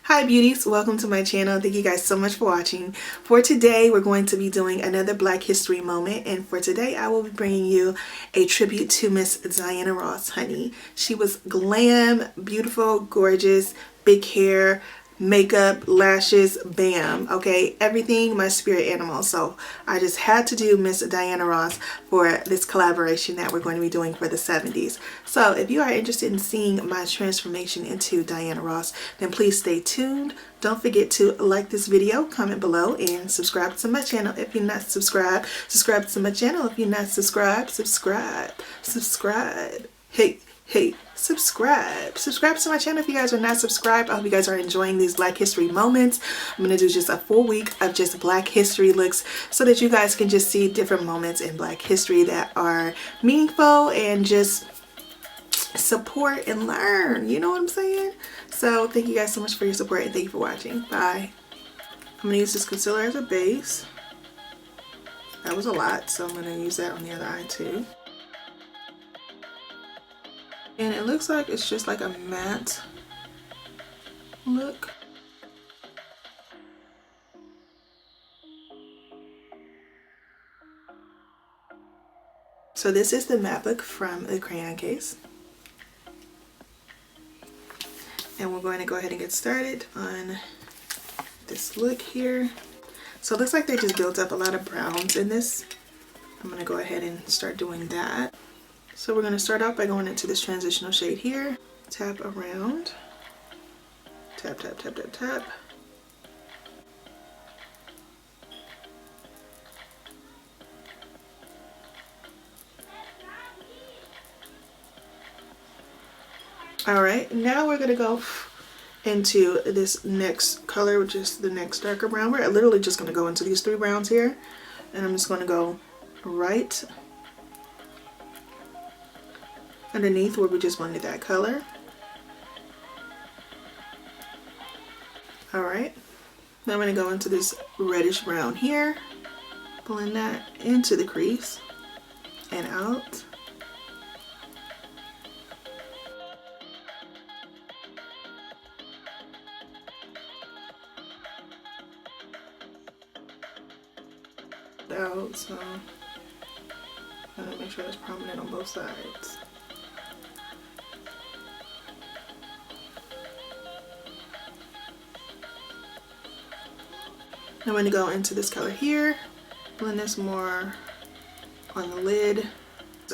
Hi beauties, welcome to my channel. Thank you guys so much for watching. For today, we're going to be doing another Black History moment, and for today I will be bringing you a tribute to Miss Diana Ross, honey. She was glam, beautiful, gorgeous, big hair, makeup, lashes, bam, okay, everything my spirit animal. So I just had to do Miss Diana Ross for this collaboration that we're going to be doing for the 70s. So if you are interested in seeing my transformation into Diana Ross, then please stay tuned. Don't forget to like this video, comment below, and subscribe to my channel if you're not subscribed. Subscribe to my channel if you're not subscribed. Subscribe. Hey, subscribe to my channel if you guys are not subscribed. I hope you guys are enjoying these Black History moments. I'm gonna do just a full week of just Black History looks so that you guys can just see different moments in Black History that are meaningful and just support and learn, you know what I'm saying? So thank you guys so much for your support and thank you for watching. Bye. I'm gonna use this concealer as a base. That was a lot, so I'm gonna use that on the other eye too. And it looks like it's just like a matte look. So this is the matte book from the crayon case. And we're going to go ahead and get started on this look here. So it looks like they just built up a lot of browns in this. I'm going to go ahead and start doing that. So we're going to start off by going into this transitional shade here. Tap around. Tap, tap, tap, tap, tap. Alright, now we're going to go into this next color, which is the next darker brown. We're literally just going to go into these three browns here. And I'm just going to go right underneath where we just blended that color. Alright, now I'm going to go into this reddish brown here, blend that into the crease and out. Out, so I'm going to make sure that's prominent on both sides. I'm going to go into this color here, blend this more on the lid.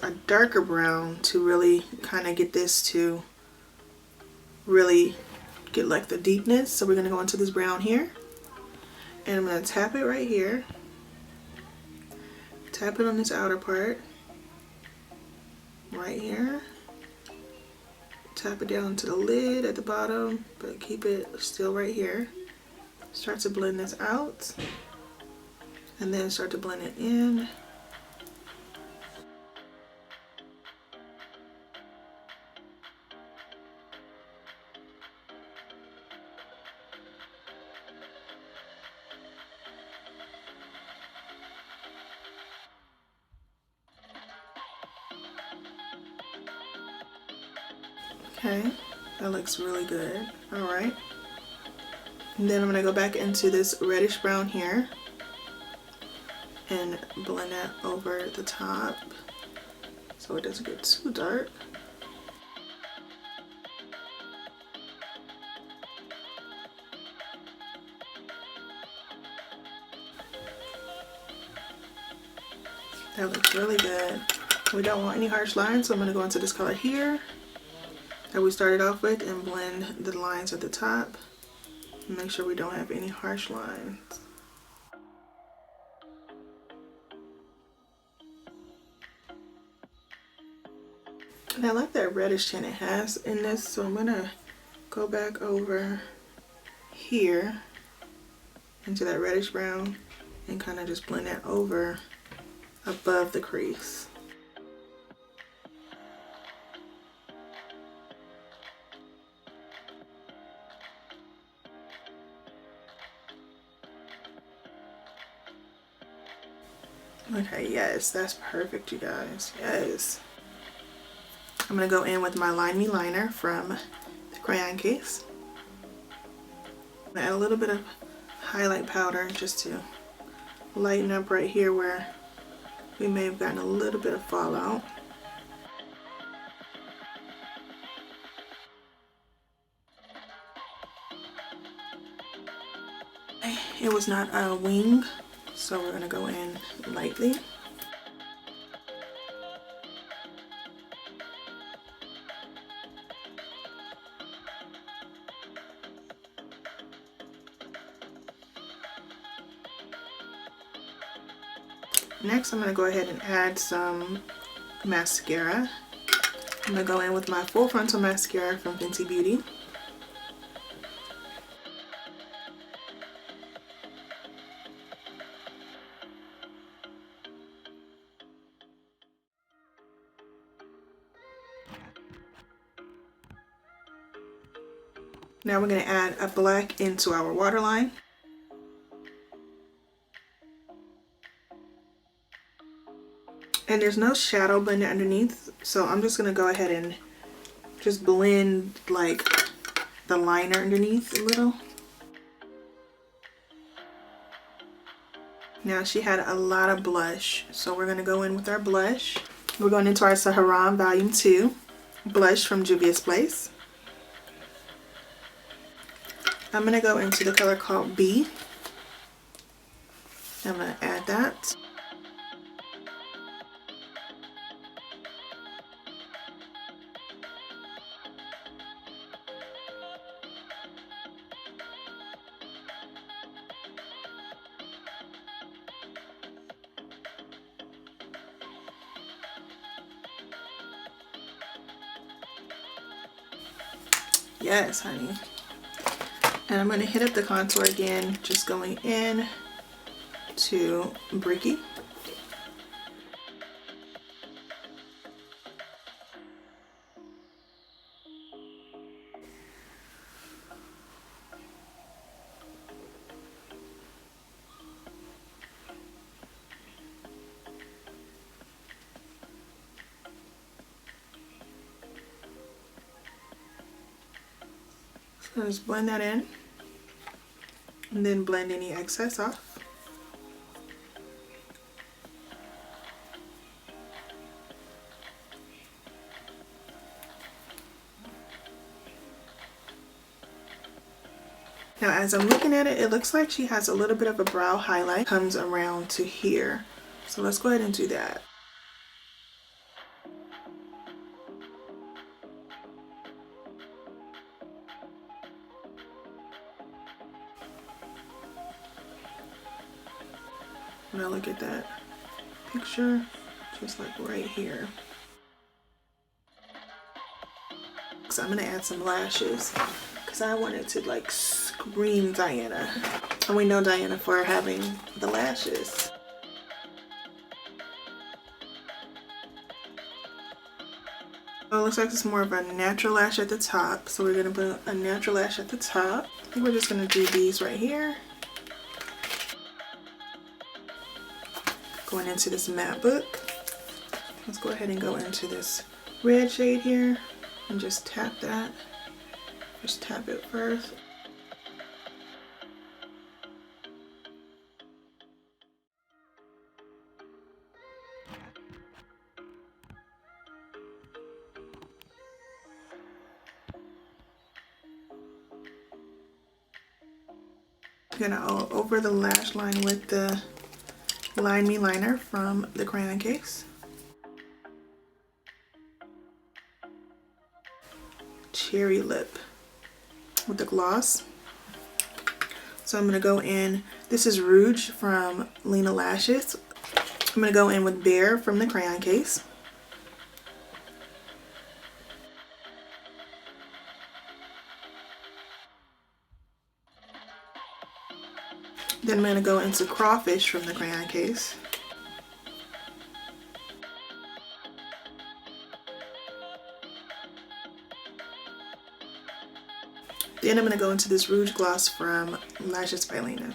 A darker brown to really kind of get this to really get like the deepness. So we're going to go into this brown here, and I'm going to tap it right here. Tap it on this outer part, right here. Tap it down to the lid at the bottom, but keep it still right here. Start to blend this out, and then start to blend it in. Okay, that looks really good. Alright. And then I'm going to go back into this reddish brown here and blend that over the top so it doesn't get too dark. That looks really good. We don't want any harsh lines, so I'm going to go into this color here that we started off with and blend the lines at the top. Make sure we don't have any harsh lines. And I like that reddish tint it has in this, so I'm gonna go back over here into that reddish brown and kind of just blend that over above the crease. Okay, yes, that's perfect, you guys. Yes. I'm going to go in with my Line Me liner from the crayon case. Add a little bit of highlight powder just to lighten up right here where we may have gotten a little bit of fallout. It was not a wing, so we're going to go in lightly. Next, I'm going to go ahead and add some mascara. I'm going to go in with my full frontal mascara from Fenty Beauty. Now we're going to add a black into our waterline. And there's no shadow blended underneath, so I'm just going to go ahead and just blend like the liner underneath a little. Now she had a lot of blush, so we're going to go in with our blush. We're going into our Saharan Volume 2 blush from Juvia's Place. I'm going to go into the color called B. I'm going to add that. Yes, honey. And I'm going to hit up the contour again, just going in to Bricky. So just blend that in and then blend any excess off. Now as I'm looking at it, it looks like she has a little bit of a brow highlight comes around to here. So let's go ahead and do that. When I look at that picture, just like right here. So I'm gonna add some lashes because I wanted to like scream Diana. And we know Diana for having the lashes. So it looks like it's more of a natural lash at the top. So we're gonna put a natural lash at the top. I think we're just gonna do these right here. Going into this matte book. Let's go ahead and go into this red shade here and just tap that. Just tap it first. I'm gonna go over the lash line with the Line Me liner from the crayon case. Cherry lip with the gloss. So I'm gonna go in, this is Rouge from Lena Lashes. I'm gonna go in with Bear from the crayon case. Then I'm gonna go into Crawfish from the crayon case. Then I'm going to go into this Rouge Gloss from Lashes by Lena.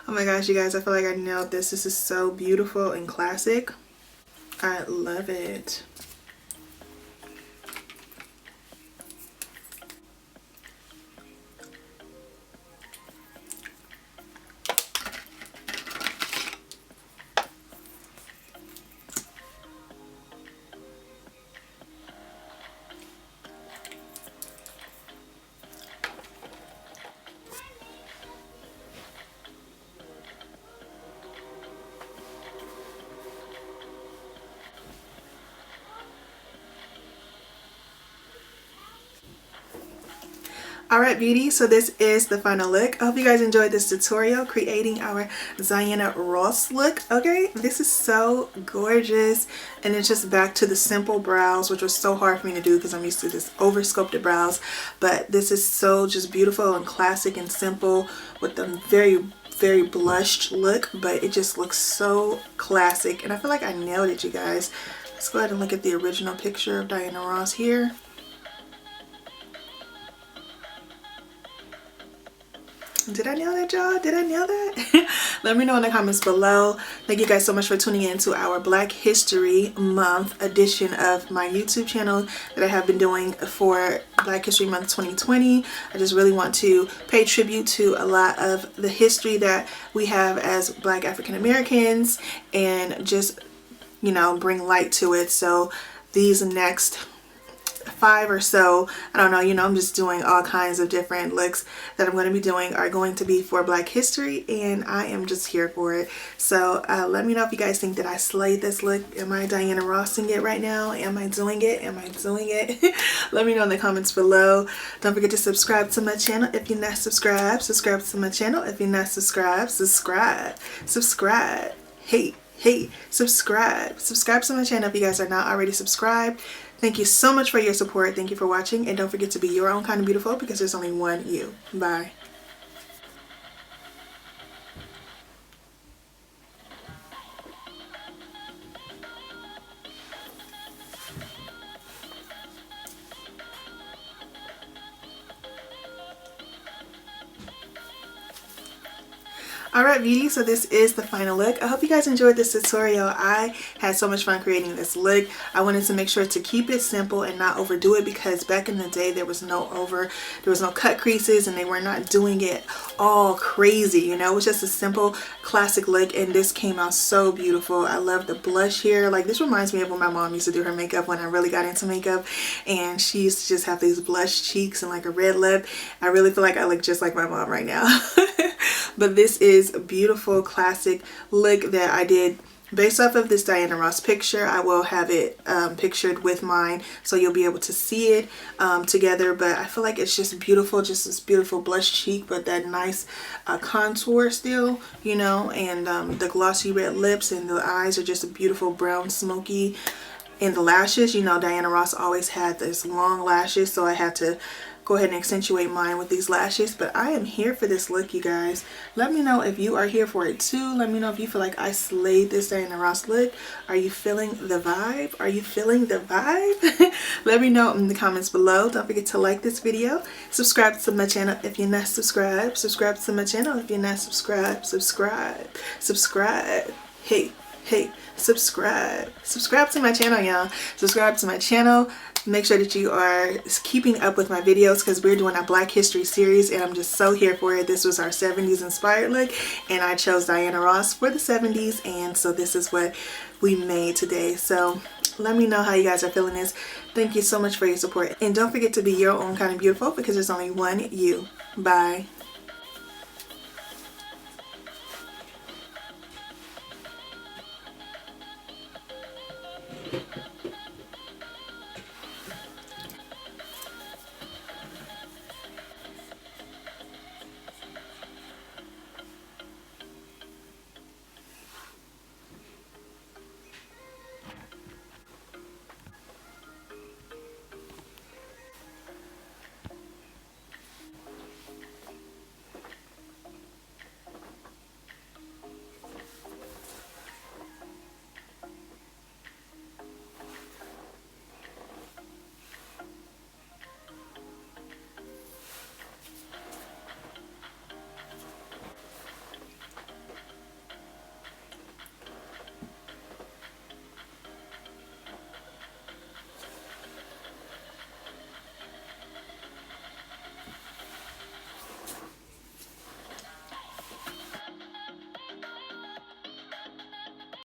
Oh my gosh, you guys, I feel like I nailed this. This is so beautiful and classic. I love it. Alright beauty, so this is the final look. I hope you guys enjoyed this tutorial creating our Diana Ross look. Okay, this is so gorgeous, and it's just back to the simple brows, which was so hard for me to do because I'm used to this over sculpted brows, but this is so just beautiful and classic and simple with a very blushed look, but it just looks so classic, and I feel like I nailed it, you guys. Let's go ahead and look at the original picture of Diana Ross here. Did I nail that, y'all? Did I nail that? Let me know in the comments below. Thank you guys so much for tuning in to our Black History Month edition of my YouTube channel that I have been doing for Black History Month 2020. I just really want to pay tribute to a lot of the history that we have as Black African Americans and just, you know, bring light to it. So these next 5 or so, I don't know, you know, I'm just doing all kinds of different looks that I'm going to be doing are going to be for Black History, and I am just here for it. So let me know if you guys think that I slayed this look. Am I Diana Rossing it right now? Am I doing it? Am I doing it? Let me know in the comments below. Don't forget to subscribe to my channel if you're not subscribed. Subscribe to my channel if you're not subscribed. Subscribe. Hey, subscribe to my channel if you guys are not already subscribed. Thank you so much for your support. Thank you for watching, and don't forget to be your own kind of beautiful because there's only one you. Bye. Alright beauty, so this is the final look. I hope you guys enjoyed this tutorial. I had so much fun creating this look. I wanted to make sure to keep it simple and not overdo it because back in the day there was no cut creases and they were not doing it all crazy, you know. It was just a simple classic look, and this came out so beautiful. I love the blush here. Like, this reminds me of when my mom used to do her makeup when I really got into makeup, and she used to just have these blush cheeks and like a red lip. I really feel like I look just like my mom right now. But this is a beautiful classic look that I did based off of this Diana Ross picture. I will have it pictured with mine so you'll be able to see it together, but I feel like it's just beautiful, just this beautiful blush cheek, but that nice contour still, you know, and the glossy red lips, and the eyes are just a beautiful brown smoky. And the lashes, you know, Diana Ross always had this long lashes, so I had to go ahead and accentuate mine with these lashes. But I am here for this look, you guys. Let me know if you are here for it too. Let me know if you feel like I slayed this Diana Ross look. Are you feeling the vibe? Are you feeling the vibe? Let me know in the comments below. Don't forget to like this video. Subscribe to my channel if you're not subscribed. Subscribe to my channel if you're not subscribed. Subscribe. Hey, subscribe to my channel, y'all. Subscribe to my channel. Make sure that you are keeping up with my videos because we're doing a Black History series, and I'm just so here for it. This was our 70s inspired look, and I chose Diana Ross for the 70s, and so this is what we made today. So let me know how you guys are feeling this. Thank you so much for your support, and don't forget to be your own kind of beautiful because there's only one you. Bye.